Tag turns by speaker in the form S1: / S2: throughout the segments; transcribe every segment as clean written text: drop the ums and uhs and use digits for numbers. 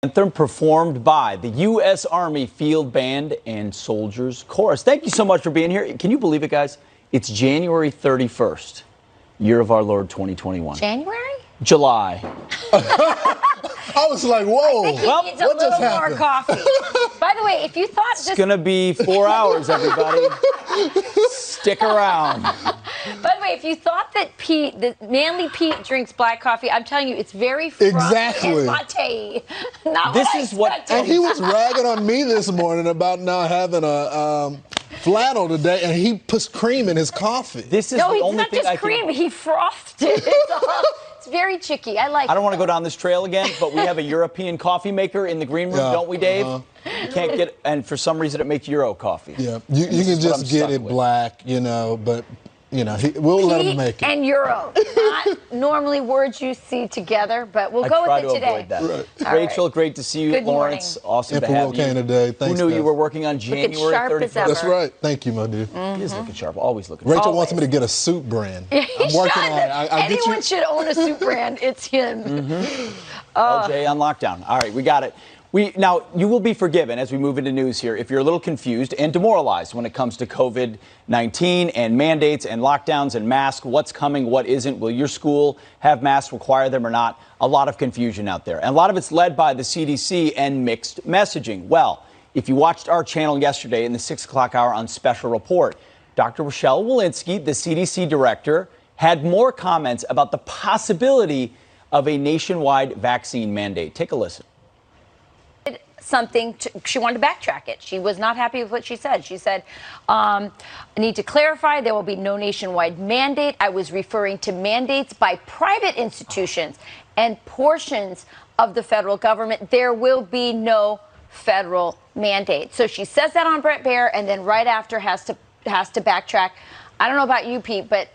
S1: Anthem performed by the U.S. Army Field Band and Soldiers Chorus. Thank you so much for being here. Can you believe it, guys? It's January 31st, year of our Lord 2021.
S2: January?
S1: July.
S3: I was like, whoa.
S2: I think he needs a little more coffee. By the way, if you thought
S1: It's going to be 4 hours, everybody. Stick around.
S2: By the way, if you thought that Manly Pete drinks black coffee, I'm telling you, it's very frothy and latte. Not
S1: this is what.
S3: And he was ragging on me this morning about not having a flannel today, and he puts cream in his coffee.
S1: This is
S2: no,
S1: the
S2: it's
S1: only
S2: not
S1: thing
S2: just cream. He frothed it. It's very chicky. I like it.
S1: I don't want to go down this trail again, but we have a European coffee maker in the green room, don't we, Dave? You can't get, and for some reason it makes Euro coffee.
S3: Yeah, you can just get it black, but. We'll let him make it.
S2: And Euro. Not normally words you see together, but we'll go with it today.
S1: I try to avoid that. Right. Rachel, great to see you.
S2: Good
S1: Lawrence,
S2: morning.
S1: awesome to have you.
S3: Today. Thanks,
S1: Who knew you were working on January 31st?
S3: That's right. Thank you, my dear.
S1: He is looking sharp, always looking
S3: sharp.
S1: sharp.
S3: Rachel wants me to get a soup brand.
S2: I'm
S3: working on it.
S2: Anyone should own a soup brand. It's him.
S1: LJ on lockdown. All right, we got it. Now, you will be forgiven as we move into news here if you're a little confused and demoralized when it comes to COVID-19 and mandates and lockdowns and masks. What's coming, what isn't? Will your school have masks, require them or not? A lot of confusion out there. And a lot of it's led by the CDC and mixed messaging. Well, if you watched our channel yesterday in the 6 o'clock hour on Special Report, Dr. Rochelle Walensky, the CDC director, had more comments about the possibility of a nationwide vaccine mandate. Take a listen.
S2: She wanted to backtrack it. She was not happy with what she said. She said, I need to clarify, there will be no nationwide mandate. I was referring to mandates by private institutions and portions of the federal government. There will be no federal mandate. So she says that on Bret Baier and then right after has to backtrack. I don't know about you, Pete, but,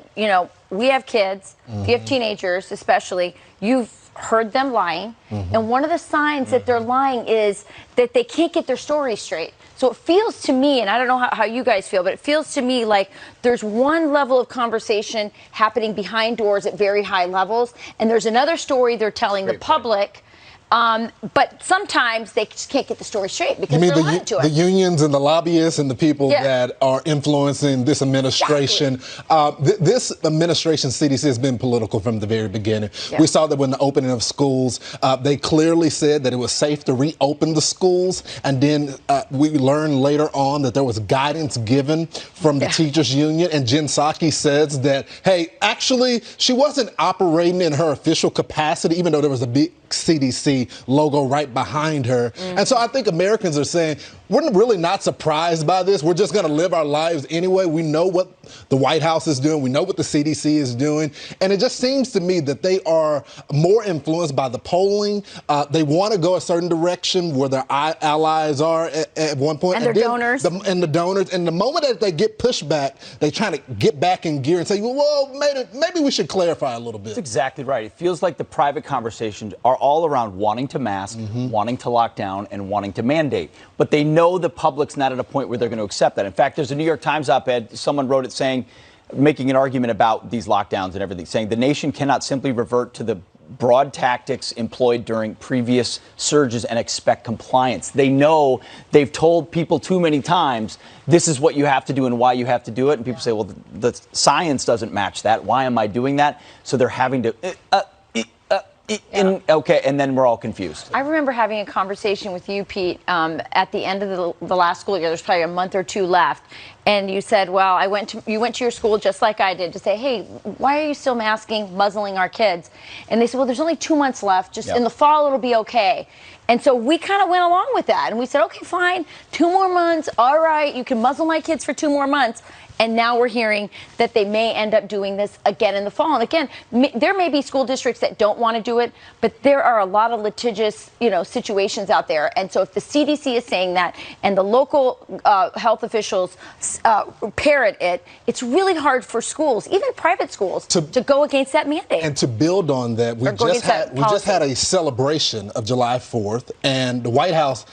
S2: we have kids. You have teenagers, especially. You've heard them lying. And one of the signs that they're lying is that they can't get their story straight. So it feels to me, and I don't know how you guys feel, but it feels to me like there's one level of conversation happening behind doors at very high levels, and there's another story they're telling the public. But sometimes they just can't get the story straight because they're lying to us.
S3: The unions and the lobbyists and the people that are influencing this administration.
S2: Exactly.
S3: This administration, CDC, has been political from the very beginning. We saw that when the opening of schools, they clearly said that it was safe to reopen the schools. And then we learned later on that there was guidance given from the teachers union. And Jen Psaki says that, hey, actually, she wasn't operating in her official capacity, even though there was a big CDC logo right behind her. And so I think Americans are saying, we're really not surprised by this. We're just going to live our lives anyway. We know what the White House is doing. We know what the CDC is doing. And it just seems to me that they are more influenced by the polling. They want to go a certain direction where their allies are at one point.
S2: And their donors.
S3: And the donors. And the moment that they get pushed back, they try to get back in gear and say, well, maybe we should clarify a little bit.
S1: That's exactly right. It feels like the private conversations are all around wanting to mask, wanting to lock down, and wanting to mandate. But they know the public's not at a point where they're going to accept that. In fact, there's a New York Times op-ed, someone wrote it saying, making an argument about these lockdowns and everything, saying the nation cannot simply revert to the broad tactics employed during previous surges and expect compliance. They know they've told people too many times, this is what you have to do and why you have to do it. And people say, well, the science doesn't match that. Why am I doing that? So they're having to... Okay, and then we're all confused.
S2: I remember having a conversation with you, Pete, at the end of the last school year. There's probably a month or two left. And you said, well, you went to your school just like I did to say, hey, why are you still masking, muzzling our kids? And they said, well, there's only 2 months left. Just in the fall, it'll be okay. And so we kind of went along with that. And we said, okay, fine, 2 more months. All right, you can muzzle my kids for 2 more months. And now we're hearing that they may end up doing this again in the fall. And again, there may be school districts that don't want to do it, but there are a lot of litigious, situations out there. And so if the CDC is saying that and the local health officials parrot it, it's really hard for schools, even private schools, to go against that mandate.
S3: And to build on that, we just had a celebration of July 4th, and the White House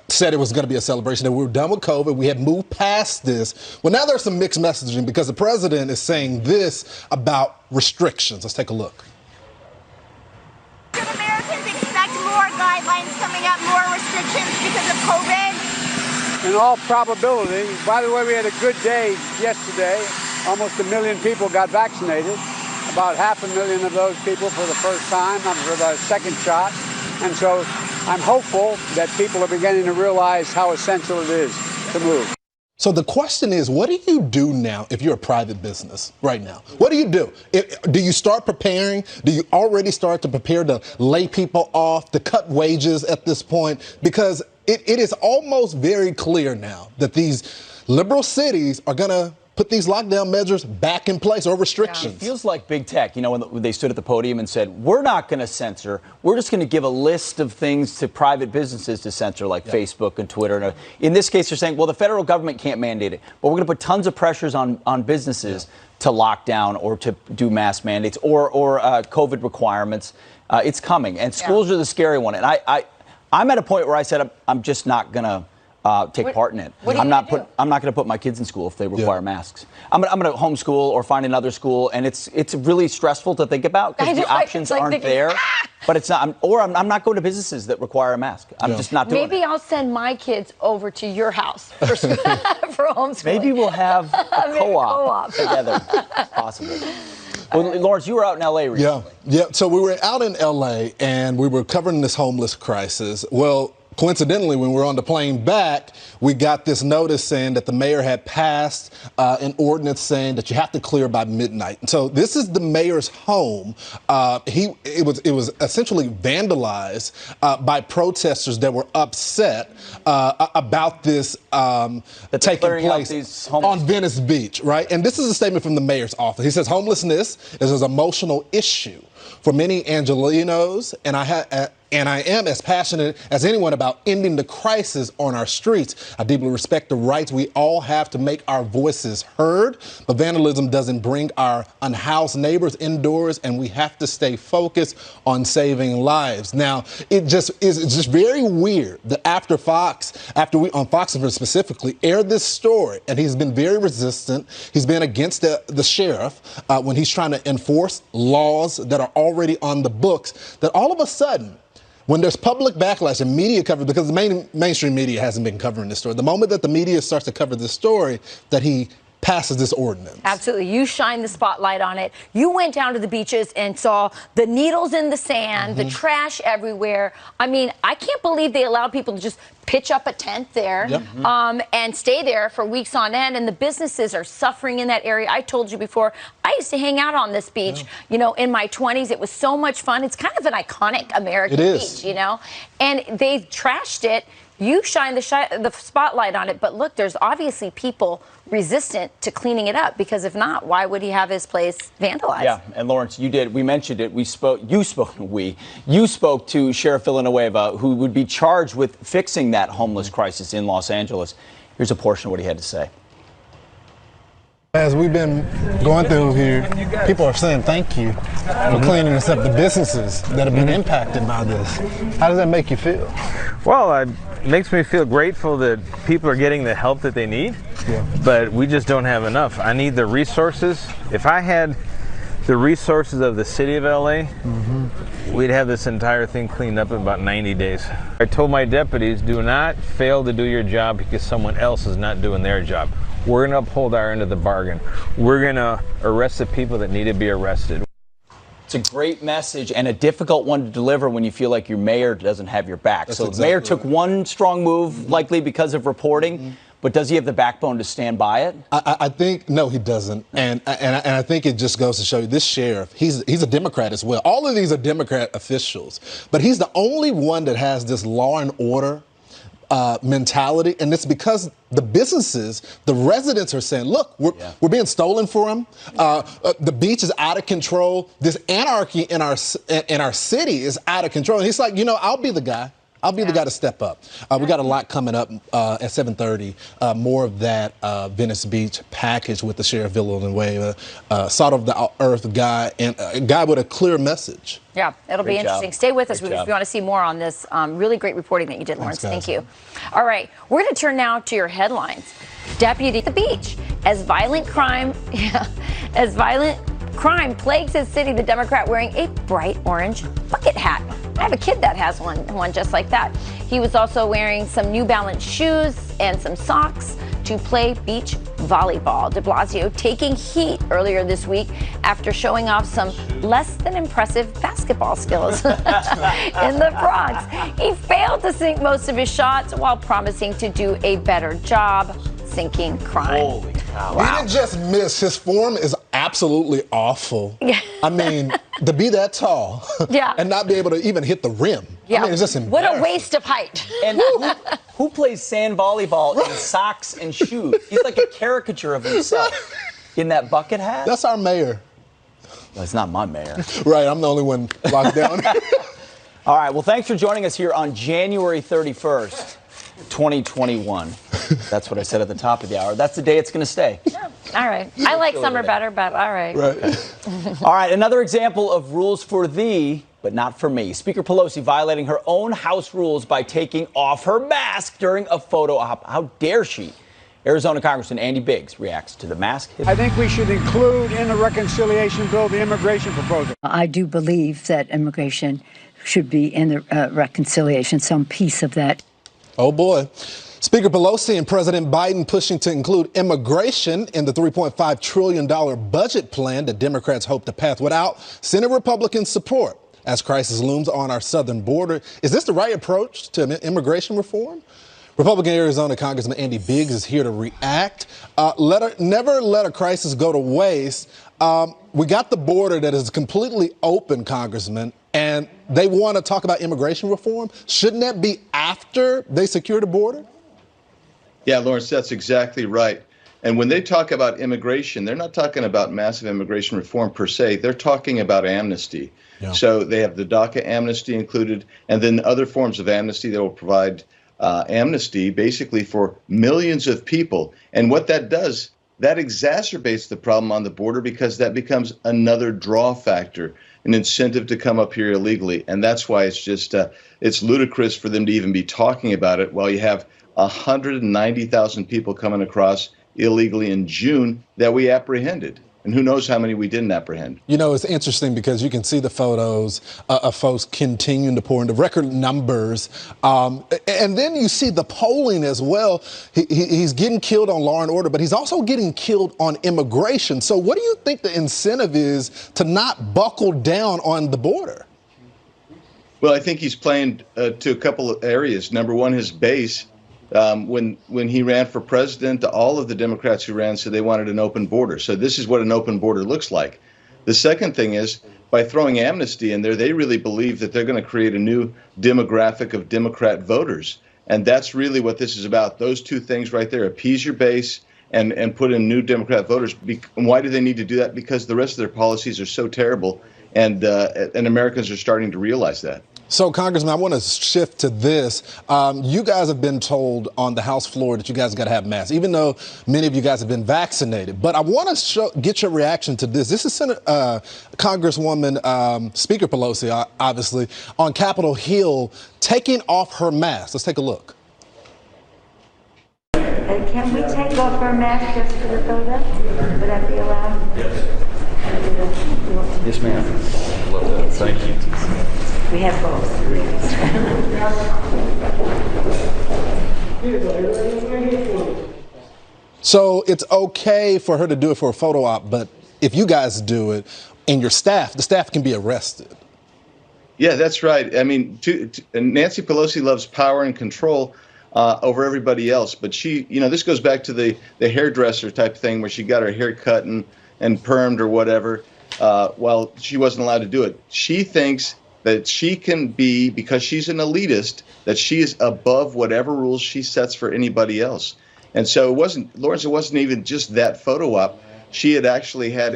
S3: said it was going to be a celebration, that we were done with COVID. We had moved past this. Well, now there's some mixed messaging because the president is saying this about restrictions. Let's take a look.
S4: Should Americans expect more guidelines coming coming up more restrictions because of COVID?
S5: In all probability. By the way, we had a good day yesterday. Almost 1 million people got vaccinated. About 500,000 of those people for the first time, for the second shot. And so I'm hopeful that people are beginning to realize how essential it is to move.
S3: So the question is, what do you do now if you're a private business right now? What do you do? Do you start preparing? Do you already start to prepare to lay people off, to cut wages at this point? Because it is almost very clear now that these liberal cities are going to put these lockdown measures back in place or restrictions.
S1: It feels like big tech, you know, when they stood at the podium and said, we're not going to censor. We're just going to give a list of things to private businesses to censor, like Facebook and Twitter. And in this case, they're saying, well, the federal government can't mandate it, but we're going to put tons of pressures on businesses to lock down or to do mask mandates or COVID requirements. It's coming. And schools are the scary one. And I'm at a point where I said, I'm just not going to take part in it. I'm not going to put my kids in school if they require masks. I'm going to homeschool or find another school, and it's really stressful to think about because the options aren't there. But it's not. I'm not going to businesses that require a mask. I'm just not doing it.
S2: Maybe I'll send my kids over to your house for homeschooling.
S1: Maybe we'll have a co-op together. Possibly. Well, Lawrence, you were out in L.A. recently.
S3: Yeah. So we were out in L.A. and we were covering this homeless crisis. Well, coincidentally, when we were on the plane back, we got this notice saying that the mayor had passed an ordinance saying that you have to clear by midnight. And so this is the mayor's home. It was essentially vandalized by protesters that were upset about this taking place on Venice Beach, right? And this is a statement from the mayor's office. He says homelessness is an emotional issue for many Angelenos, and I am as passionate as anyone about ending the crisis on our streets. I deeply respect the rights we all have to make our voices heard, but vandalism doesn't bring our unhoused neighbors indoors, and we have to stay focused on saving lives. Now, it's just very weird that after we on Fox specifically aired this story, and he's been very resistant. He's been against the sheriff when he's trying to enforce laws that are already on the books, that all of a sudden, when there's public backlash and media coverage, because the mainstream media hasn't been covering this story, the moment that the media starts to cover this story, that he passes this ordinance.
S2: Absolutely. You shine the spotlight on it. You went down to the beaches and saw the needles in the sand, the trash everywhere. I mean, I can't believe they allowed people to just pitch up a tent there and stay there for weeks on end. And the businesses are suffering in that area. I told you before, I used to hang out on this beach, you know, in my 20s. It was so much fun. It's kind of an iconic American beach, you know, and they trashed it. You shine the spotlight on it, but look, there's obviously people resistant to cleaning it up, because if not, why would he have his place vandalized?
S1: Yeah, and Lawrence, we mentioned it. You spoke to Sheriff Villanueva, who would be charged with fixing that homeless crisis in Los Angeles. Here's a portion of what he had to say.
S6: As we've been going through here, people are saying thank you for cleaning us up, the businesses that have been impacted by this. How does that make you feel?
S7: Well, it makes me feel grateful that people are getting the help that they need, but we just don't have enough. I need the resources. If I had the resources of the city of LA, we'd have this entire thing cleaned up in about 90 days. I told my deputies, do not fail to do your job because someone else is not doing their job. We're going to uphold our end of the bargain. We're going to arrest the people that need to be arrested.
S1: It's a great message and a difficult one to deliver when you feel like your mayor doesn't have your back. So the mayor took one strong move, likely because of reporting, but does he have the backbone to stand by it?
S3: I think, no, he doesn't. And I think it just goes to show you, this sheriff, he's a Democrat as well. All of these are Democrat officials, but he's the only one that has this law and order mentality, and it's because the businesses, the residents are saying, look, we're being stolen from. The beach is out of control. This anarchy in our city is out of control. And he's like, you know, I'll be the guy. I'll be the guy to step up. We got a lot coming up at 7:30. More of that Venice Beach package with the Sheriff Villanueva, salt of the earth guy, and a guy with a clear message.
S2: Yeah, it'll be interesting. Stay with us if you want to see more on this really great reporting that you did, Lawrence. Thank you. All right, we're going to turn now to your headlines. Deputy at the beach. As violent crime plagues his city, the Democrat wearing a bright orange bucket hat. I have a kid that has one just like that. He was also wearing some New Balance shoes and some socks to play beach volleyball. De Blasio taking heat earlier this week after showing off some less than impressive basketball skills in the Bronx. He failed to sink most of his shots while promising to do a better job sinking crime.
S1: Holy cow.
S3: He didn't just miss. His form is absolutely awful. I mean, to be that tall and not be able to even hit the rim. I mean, it's just embarrassing.
S2: What a waste of height.
S1: And who plays sand volleyball in socks and shoes? He's like a caricature of himself in that bucket hat.
S3: That's our mayor.
S1: Well, it's not my mayor.
S3: Right, I'm the only one locked down.
S1: All right, well, thanks for joining us here on January 31st, 2021. That's what I said at the top of the hour. That's the day it's going to stay.
S2: Yeah. All right. I like summer better, but all right.
S1: All right, another example of rules for thee, but not for me. Speaker Pelosi violating her own House rules by taking off her mask during a photo op. How dare she? Arizona Congressman Andy Biggs reacts to the mask.
S5: I think we should include in the reconciliation bill the immigration proposal.
S8: I do believe that immigration should be in the reconciliation, some piece of that.
S3: Oh, boy. Speaker Pelosi and President Biden pushing to include immigration in the $3.5 trillion budget plan that Democrats hope to pass without Senate Republican support as crisis looms on our southern border. Is this the right approach to immigration reform? Republican Arizona Congressman Andy Biggs is here to react. Never let a crisis go to waste. We got the border that is completely open, Congressman, and they want to talk about immigration reform. Shouldn't that be after they secure the border?
S9: Yeah, Lawrence, that's exactly right. And when they talk about immigration, they're not talking about massive immigration reform per se. They're talking about amnesty. Yeah. So they have the DACA amnesty included, and then other forms of amnesty that will provide amnesty basically for millions of people. And what that does, that exacerbates the problem on the border because that becomes another draw factor, an incentive to come up here illegally. And that's why it's just, it's ludicrous for them to even be talking about it while you have 190,000 people coming across illegally in June that we apprehended. And who knows how many we didn't apprehend.
S3: You know, it's interesting because you can see the photos of folks continuing to pour into record numbers. And then you see the polling as well. He's getting killed on law and order, but he's also getting killed on immigration. So what do you think the incentive is to not buckle down on the border?
S9: Well, I think he's playing to a couple of areas. Number one, his base. When he ran for president, all of the Democrats who ran said they wanted an open border. So this is what an open border looks like. The second thing is, by throwing amnesty in there, they really believe that they're going to create a new demographic of Democrat voters. And that's really what this is about. Those two things right there, appease your base and put in new Democrat voters. And why do they need to do that? Because the rest of their policies are so terrible, and Americans are starting to realize that.
S3: So, Congressman, I want to shift to this. You guys have been told on the House floor that you guys got to have masks, even though many of you guys have been vaccinated. But I want to get your reaction to this. This is Congresswoman Speaker Pelosi, obviously, on Capitol Hill, taking off her mask. Let's take a look.
S10: Can we take off our mask just for the photo? Would that be allowed?
S11: Yes. Yes, ma'am. Love that. Thank you.
S10: We have both.
S3: So it's okay for her to do it for a photo op, but if you guys do it and your staff, the staff can be arrested.
S9: Yeah, that's right. I mean, Nancy Pelosi loves power and control over everybody else. But she, you know, this goes back to the hairdresser type thing where she got her hair cut and permed or whatever while she wasn't allowed to do it. She thinks that she can be, because she's an elitist, that she is above whatever rules she sets for anybody else. And so it wasn't, Lawrence, it wasn't even just that photo op. She had actually had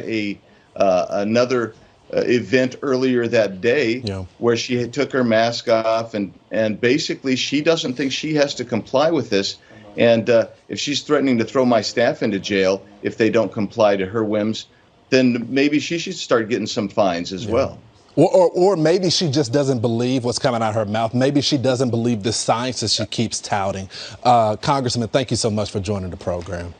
S9: another event earlier that day where she had took her mask off, and basically she doesn't think she has to comply with this. And if she's threatening to throw my staff into jail if they don't comply to her whims, then maybe she should start getting some fines as well.
S3: Or maybe she just doesn't believe what's coming out of her mouth. Maybe she doesn't believe the science that she keeps touting. Congressman, thank you so much for joining the program.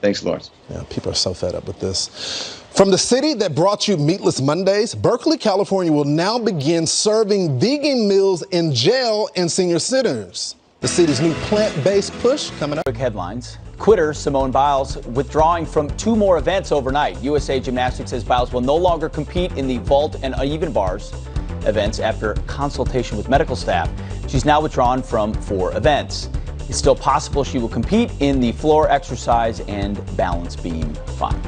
S9: Thanks, Lawrence.
S3: Yeah, people are so fed up with this. From the city that brought you Meatless Mondays, Berkeley, California will now begin serving vegan meals in jail and senior centers. The city's new plant-based push coming up.
S1: Quick headlines. Quitter Simone Biles withdrawing from 2 more events overnight. USA Gymnastics says Biles will no longer compete in the vault and uneven bars events after consultation with medical staff. She's now withdrawn from 4 events. It's still possible she will compete in the floor exercise and balance beam final.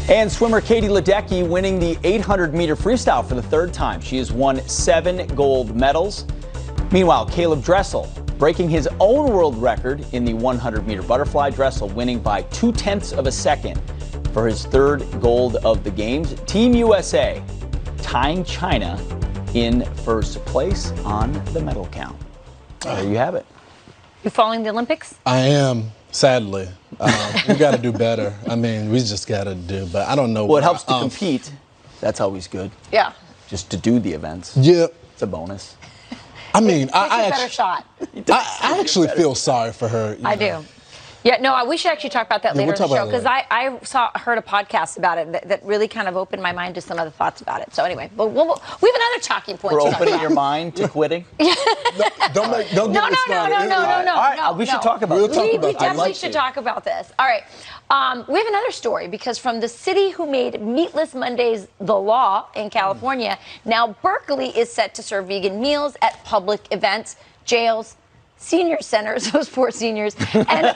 S1: And swimmer Katie Ledecky winning the 800-meter freestyle for the 3rd time. She has won 7 gold medals. Meanwhile, Caleb Dressel breaking his own world record in the 100-meter butterfly. Dressel winning by 0.2 of a second for his 3rd gold of the games. Team USA tying China in 1st place on the medal count. There you have it.
S2: You following the Olympics?
S3: I am, sadly. We got to do better. I mean, we just got to do, but I don't know.
S1: Well, it helps to compete. That's always good.
S2: Yeah.
S1: Just to do the events.
S3: Yeah.
S1: It's a bonus.
S3: I mean,
S2: I better shot.
S3: I actually feel sorry for her.
S2: I do. Yeah, no, we should actually talk about that later in the show because I heard a podcast about it that really kind of opened my mind to some other thoughts about it. So anyway, we have another talking point.
S1: We're opening your mind to quitting?
S3: Don't get me started.
S2: No.
S1: All right, we should talk about this.
S2: We definitely should talk about this. All right. We have another story because from the city who made Meatless Mondays the law in California, now Berkeley is set to serve vegan meals at public events, jails, senior centers, those poor seniors, and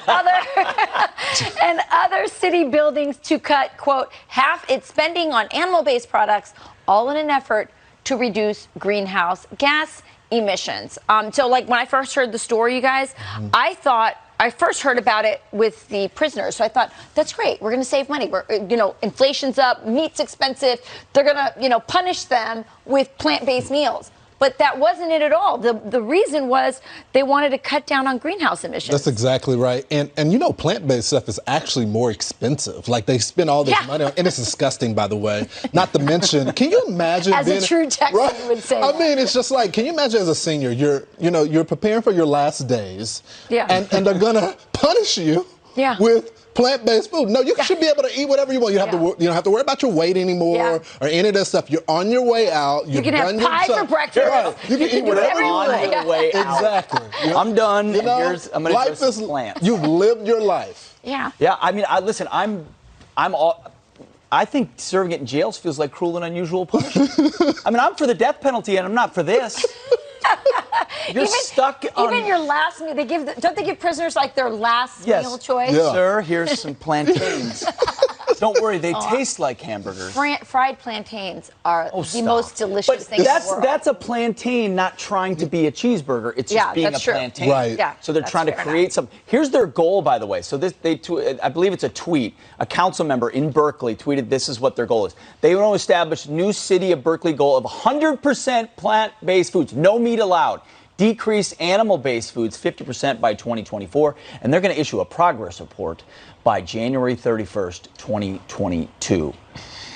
S2: other city buildings to cut, quote, half its spending on animal-based products, all in an effort to reduce greenhouse gas emissions. So like when I first heard the story, you guys, I first heard about it with the prisoners. So I thought, that's great. We're going to save money. Inflation's up, meat's expensive. They're going to, punish them with plant-based meals. But that wasn't it at all. The reason was they wanted to cut down on greenhouse emissions.
S3: That's exactly right. And plant-based stuff is actually more expensive. Like they spend all this money on, and it's disgusting, by the way. Not to mention, can you imagine
S2: as a true Texan would say.
S3: I mean, it's just like, can you imagine as a senior, you're preparing for your last days, and they're gonna punish you with plant-based food. No, you should be able to eat whatever you want. You don't have to worry about your weight anymore or any of that stuff. You're on your way out.
S2: You can have pie for breakfast.
S3: Right. You can eat whatever you want.
S1: On your way out.
S3: Exactly.
S1: I'm done. I'm going to go
S3: is
S1: plants.
S3: You've lived your life.
S2: Yeah.
S1: Yeah. I mean, listen. I think serving it in jails feels like cruel and unusual punishment. I mean, I'm for the death penalty, and I'm not for this. You're stuck on...
S2: Even your last meal, don't they give prisoners like their last meal choice?
S3: Yeah.
S1: Sir, here's some plantains. Don't worry, they taste like hamburgers.
S2: Fried plantains are the most delicious thing in the world.
S1: That's a plantain not trying to be a cheeseburger. It's just being a plantain.
S3: Right.
S2: Yeah,
S1: so they're trying to create something. Here's their goal, by the way. So I believe it's a tweet. A council member in Berkeley tweeted this is what their goal is. They want to establish new City of Berkeley goal of 100% plant-based foods. No meat allowed. Decrease animal-based foods 50% by 2024. And they're going to issue a progress report by January 31st, 2022.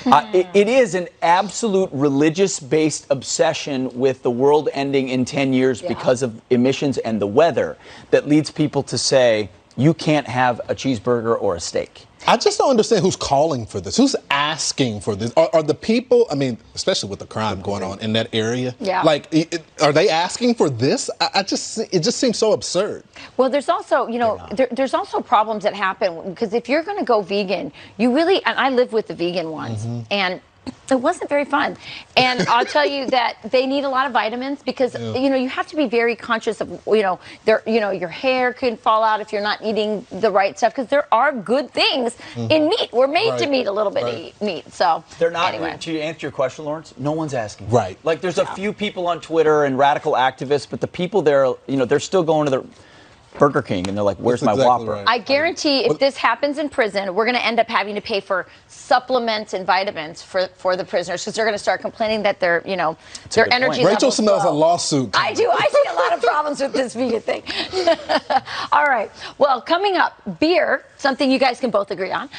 S1: It is an absolute religious-based obsession with the world ending in 10 years because of emissions and the weather that leads people to say, you can't have a cheeseburger or a steak.
S3: I just don't understand who's calling for this. Who's asking for this? Are the people, I mean, especially with the crime going on in that area, like, are they asking for this? It just seems so absurd.
S2: Well, there's also, there's also problems that happen because if you're going to go vegan, you really, and I live with the vegan ones, and it wasn't very fun. And I'll tell you that they need a lot of vitamins because, you have to be very conscious of, your hair can fall out if you're not eating the right stuff because there are good things in meat. We're made to eat a little bit of meat. So
S1: they're not,
S2: anyway.
S1: To answer your question, Lawrence, no one's asking.
S3: Right.
S1: Like there's a few people on Twitter and radical activists, but the people there, they're still going to the Burger King and they're like, where's my Whopper?
S3: Right.
S2: I guarantee if this happens in prison, we're going to end up having to pay for supplements and vitamins for the prisoners because they're going to start complaining that their energy levels
S3: Rachel smells
S2: low.
S3: a lawsuit.
S2: I do. I see a lot of problems with this vegan thing. All right. Well, coming up, beer, something you guys can both agree on,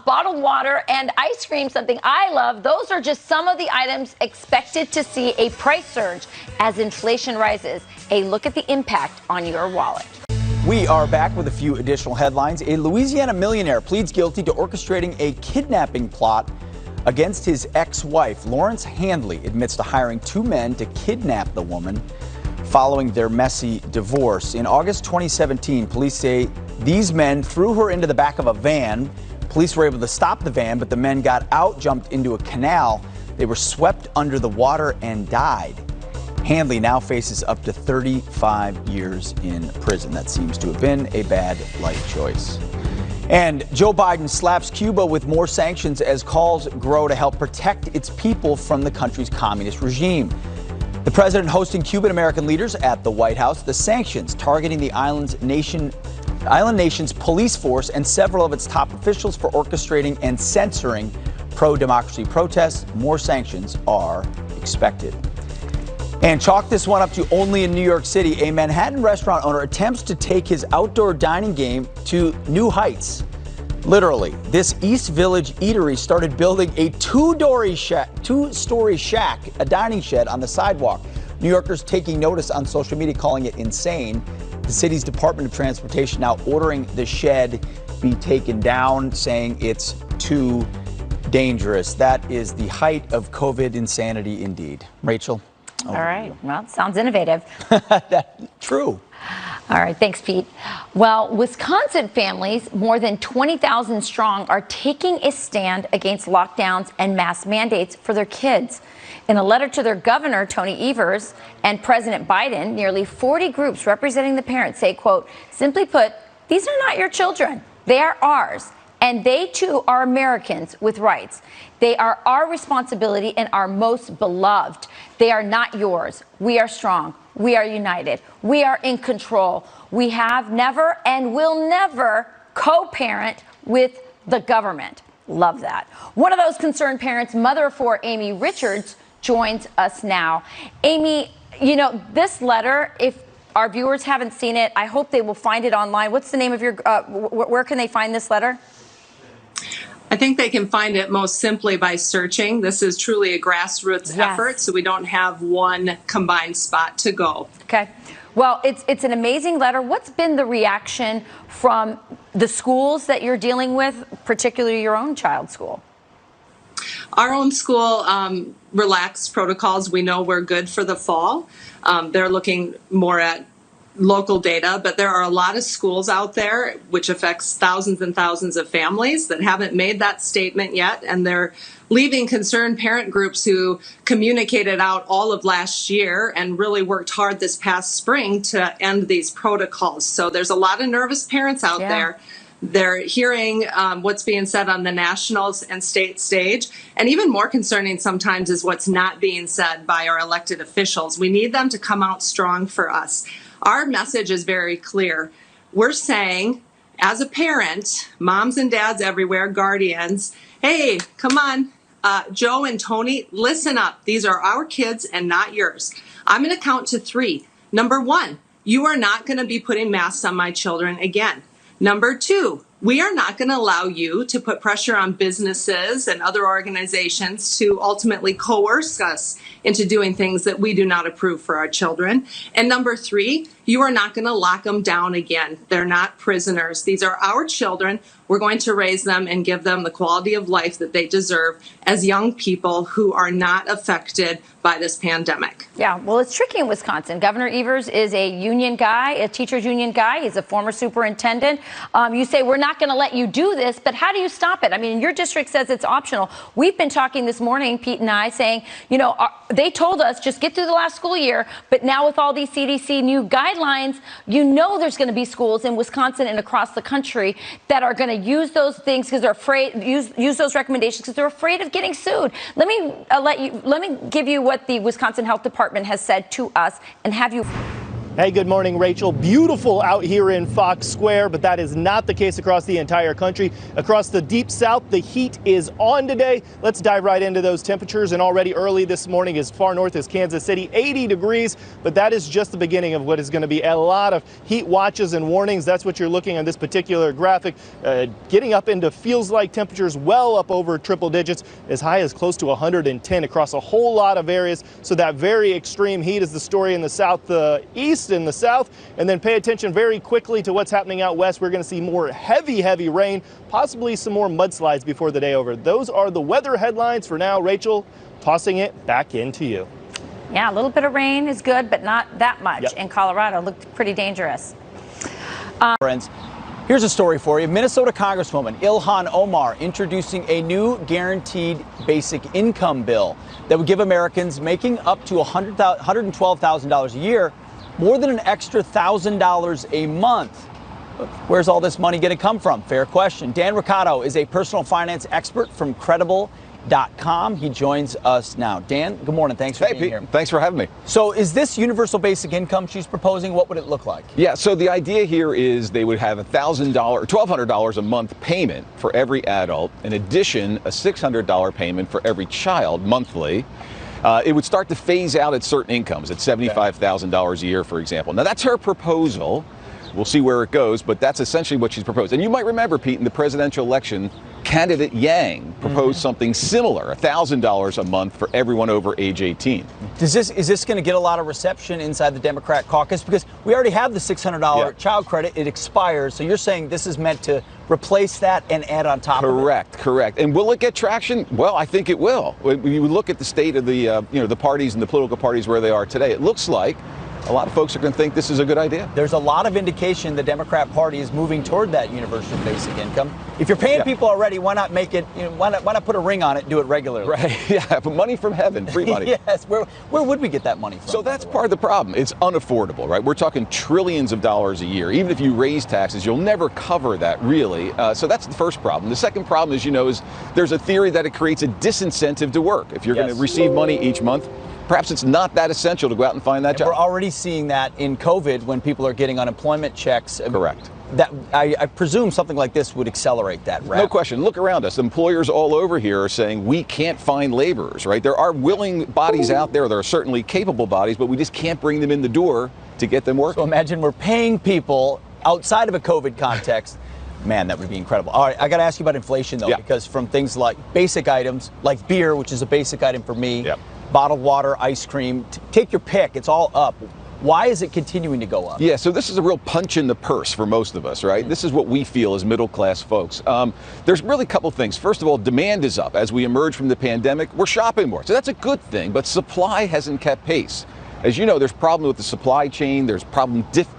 S2: bottled water and ice cream, something I love. Those are just some of the items expected to see a price surge as inflation rises. A look at the impact on your wallet.
S1: We are back with a few additional headlines. A Louisiana millionaire pleads guilty to orchestrating a kidnapping plot against his ex-wife. Lawrence Handley admits to hiring 2 men to kidnap the woman following their messy divorce. In August 2017, police say these men threw her into the back of a van. Police were able to stop the van, but the men got out, jumped into a canal. They were swept under the water and died. Handley now faces up to 35 years in prison. That seems to have been a bad life choice. And Joe Biden slaps Cuba with more sanctions as calls grow to help protect its people from the country's communist regime. The president hosting Cuban American leaders at the White House. The sanctions targeting the island nation's police force and several of its top officials for orchestrating and censoring pro-democracy protests. More sanctions are expected. And chalk this one up to only in New York City. A Manhattan restaurant owner attempts to take his outdoor dining game to new heights. Literally, this East Village eatery started building a two-story shack, a dining shed on the sidewalk. New Yorkers taking notice on social media, calling it insane. The city's Department of Transportation now ordering the shed be taken down, saying it's too dangerous. That is the height of COVID insanity indeed. Rachel?
S2: All right. Well, sounds innovative.
S1: True.
S2: All right. Thanks, Pete. Well, Wisconsin families, more than 20,000 strong, are taking a stand against lockdowns and mask mandates for their kids. In a letter to their governor, Tony Evers, and President Biden, nearly 40 groups representing the parents say, quote, simply put, these are not your children. They are ours. And they, too, are Americans with rights. They are our responsibility and our most beloved. They are not yours. We are strong. We are united. We are in control. We have never and will never co-parent with the government. Love that. One of those concerned parents, mother of 4, Amy Richards, joins us now. Amy, you know, this letter, if our viewers haven't seen it, I hope they will find it online. What's the name of your, where can they find this letter?
S12: I think they can find it most simply by searching. This is truly a grassroots effort, so we don't have one combined spot to go.
S2: Okay. Well, it's an amazing letter. What's been the reaction from the schools that you're dealing with, particularly your own child's school?
S12: Our own school relaxed protocols. We know we're good for the fall. They're looking more at local data, but there are a lot of schools out there which affects thousands and thousands of families that haven't made that statement yet, and they're leaving concerned parent groups who communicated out all of last year and really worked hard this past spring to end these protocols. So there's a lot of nervous parents out there. They're hearing what's being said on the national and state stage. And even more concerning sometimes is what's not being said by our elected officials. We need them to come out strong for us. Our message is very clear. We're saying, as a parent, moms and dads everywhere, guardians, hey, come on, Joe and Tony, listen up. These are our kids and not yours. I'm going to count to 3. Number 1, you are not going to be putting masks on my children again. Number 2, we are not going to allow you to put pressure on businesses and other organizations to ultimately coerce us into doing things that we do not approve for our children. And number 3, you are not going to lock them down again. They're not prisoners. These are our children. We're going to raise them and give them the quality of life that they deserve as young people who are not affected by this pandemic.
S2: Yeah, well, it's tricky in Wisconsin. Governor Evers is a union guy, a teachers union guy. He's a former superintendent. You say we're not going to let you do this, but how do you stop it? I mean, your district says it's optional. We've been talking this morning, Pete and I, saying, you know, they told us just get through the last school year, but now with all these CDC new guidelines, you know there's going to be schools in Wisconsin and across the country that are going to use those things because they're afraid, use those recommendations because they're afraid of getting sued. Let me give you what the Wisconsin Health Department has said to us and have you.
S13: Hey, good morning, Rachel. Beautiful out here in Fox Square, but that is not the case across the entire country. Across the deep south, the heat is on today. Let's dive right into those temperatures. And already early this morning, as far north as Kansas City, 80 degrees. But that is just the beginning of what is going to be a lot of heat watches and warnings. That's what you're looking on this particular graphic. Getting up into feels like temperatures well up over triple digits, as high as close to 110 across a whole lot of areas. So that very extreme heat is the story in the southeast. east and the south. And then pay attention very quickly to what's happening out west. We're going to see more heavy rain, possibly some more mudslides before the day over. Those are the weather headlines for now. Rachel, tossing it back into you.
S2: Yeah, a little bit of rain is good, but not that much. In Colorado, looked pretty dangerous.
S1: Friends, here's a story for you. Minnesota Congresswoman Ilhan Omar introducing a new guaranteed basic income bill that would give Americans making up to $112,000 a year more than an extra $1,000 a month. Where's all this money going to come from? Fair question. Dan Ricciardo is a personal finance expert from Credible.com. He joins us now. Dan, good morning. Thanks for being here.
S14: Thanks for having me.
S1: So is this universal basic income she's proposing? What would it look like?
S14: Yeah, so the idea here is they would have $1,000 or $1,200 a month payment for every adult. In addition, a $600 payment for every child monthly. It would start to phase out at certain incomes, at $75,000 a year, for example. Now, that's her proposal. We'll see where it goes, but that's essentially what she's proposed. And you might remember, Pete, in the presidential election, candidate Yang proposed something similar, $1,000 a month for everyone over age 18.
S1: Is this going to get a lot of reception inside the Democrat caucus? Because we already have the $600 child credit. It expires. So you're saying this is meant to replace that and add on top of it?
S14: Correct. And will it get traction? Well, I think it will. When you look at the state of the, the parties and the political parties where they are today, it looks like a lot of folks are going to think this is a good idea.
S1: There's a lot of indication the Democrat Party is moving toward that universal basic income. If you're paying people already, why not make it, why not put a ring on it and do it regularly?
S14: Right, yeah, but money from heaven, free money.
S1: Yes, where would we get that money from?
S14: So that's part of the problem. It's unaffordable, right? We're talking trillions of dollars a year. Even if you raise taxes, you'll never cover that, really. So that's the first problem. The second problem, as you know, is there's a theory that it creates a disincentive to work. If you're going to receive money each month, perhaps it's not that essential to go out and find that job.
S1: We're already seeing that in COVID when people are getting unemployment checks.
S14: Correct.
S1: That I presume something like this would accelerate that.
S14: No question. Look around us. Employers all over here are saying we can't find laborers, right? There are willing bodies out there. There are certainly capable bodies, but we just can't bring them in the door to get them working.
S1: So imagine we're paying people outside of a COVID context. Man, that would be incredible. All right, I got to ask you about inflation, though, because from things like basic items, like beer, which is a basic item for me, bottled water, ice cream, take your pick, it's all up. Why is it continuing to go up?
S14: Yeah, so this is a real punch in the purse for most of us, right? This is what we feel as middle-class folks. There's really a couple things. First of all, demand is up. As we emerge from the pandemic, we're shopping more. So that's a good thing, but supply hasn't kept pace. As you know, there's problems with the supply chain. There's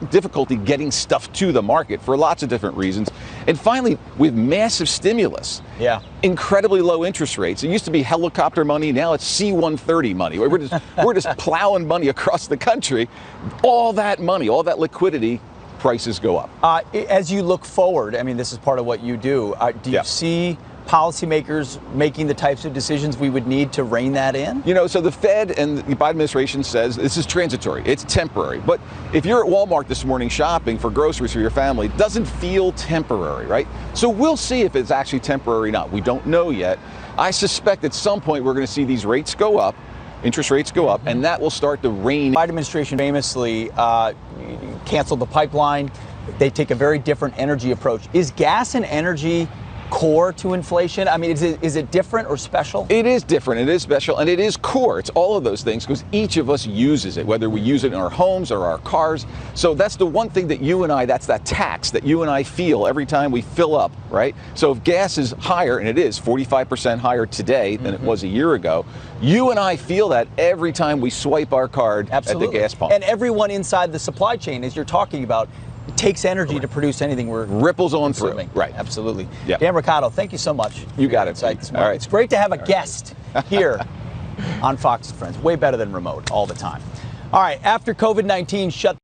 S14: difficulty getting stuff to the market for lots of different reasons. And finally, with massive stimulus, incredibly low interest rates. It used to be helicopter money. Now it's C-130 money. We're just plowing money across the country. All that money, all that liquidity, prices go up.
S1: As you look forward, I mean, this is part of what you do. Do you see policymakers making the types of decisions we would need to rein that in?
S14: You know, so the Fed and the Biden administration says this is transitory, it's temporary. But if you're at Walmart this morning shopping for groceries for your family, it doesn't feel temporary, right? So we'll see if it's actually temporary or not. We don't know yet. I suspect at some point we're going to see these rates go up, interest rates go up, and that will start to rein.
S1: The Biden administration famously canceled the pipeline. They take a very different energy approach. Is gas and energy core to inflation? I mean, is it different or special?
S14: It is different, it is special, and it is core. It's all of those things because each of us uses it, whether we use it in our homes or our cars. So that's the one thing that you and I, that's that tax that you and I feel every time we fill up, right? So if gas is higher, and it is 45% higher today than it was a year ago, you and I feel that every time we swipe our card at the gas pump.
S1: And everyone inside the supply chain, as you're talking about, it takes energy to produce anything we're
S14: ripples on through.
S1: Right, absolutely. Dan Ricciardo, thank you so much.
S14: You got it.
S1: All right. It's great to have a guest here on Fox & Friends. Way better than remote all the time. All right, after COVID-19 shut